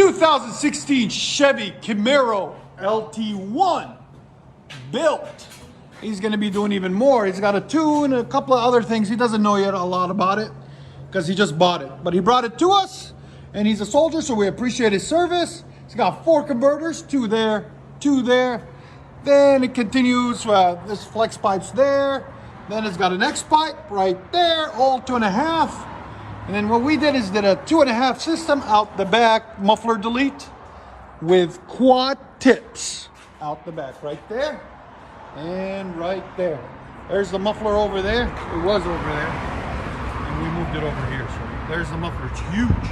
2016 Chevy Camaro LT1 built. He's going to be doing even more. He's got a tune and a couple of other things. He doesn't know yet a lot about it because he just bought it. But he brought it to us, and he's a soldier, so we appreciate his service. He's got 4 converters, 2 there, 2 there. Then it continues, this flex pipe's there. Then it's got an X pipe right there, all 2.5. And then what we did is did a 2.5 system out the back, muffler delete with quad tips out the back, right there and right there. There's the muffler over there. It was over there, and we moved it over here. So there's the muffler. It's huge,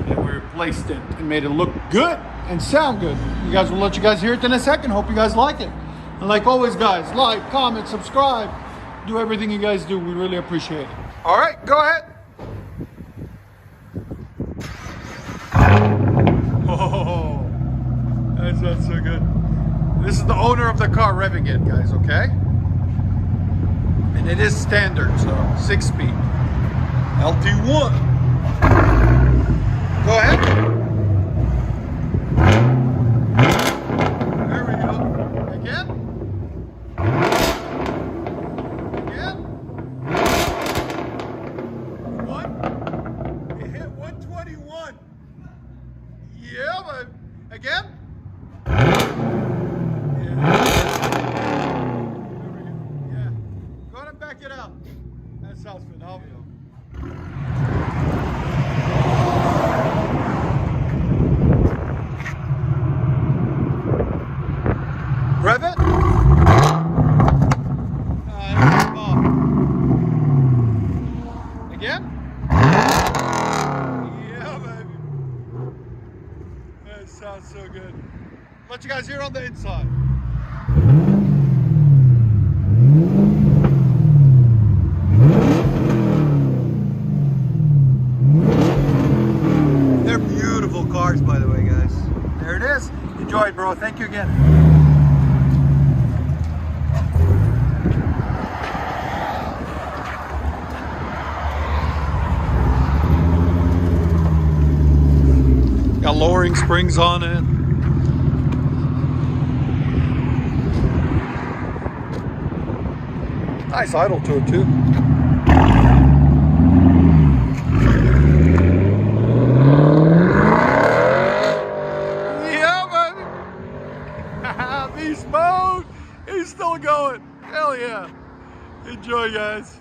and we replaced it and made it look good and sound good. You guys will let you guys hear it in a second. Hope you guys like it. And like always, guys, like, comment, subscribe, do everything you guys do. We really appreciate it. All right, go ahead. Oh, that sounds so good. This is the owner of the car revving it, guys, okay? And it is standard, so 6-speed. LT1. Go ahead. There we go. Again. Again. 1. It hit 121. Yeah, but again. Yeah. Go ahead and back it up. That sounds phenomenal. Rev it. Again. Yeah, baby. That sounds so good. Let you guys hear on the inside. They're beautiful cars, by the way, guys. There it is. Enjoy it, bro. Thank you again. Got lowering springs on it. Nice idle to it too. Yeah, man. Beast mode. He's still going. Hell yeah. Enjoy, guys.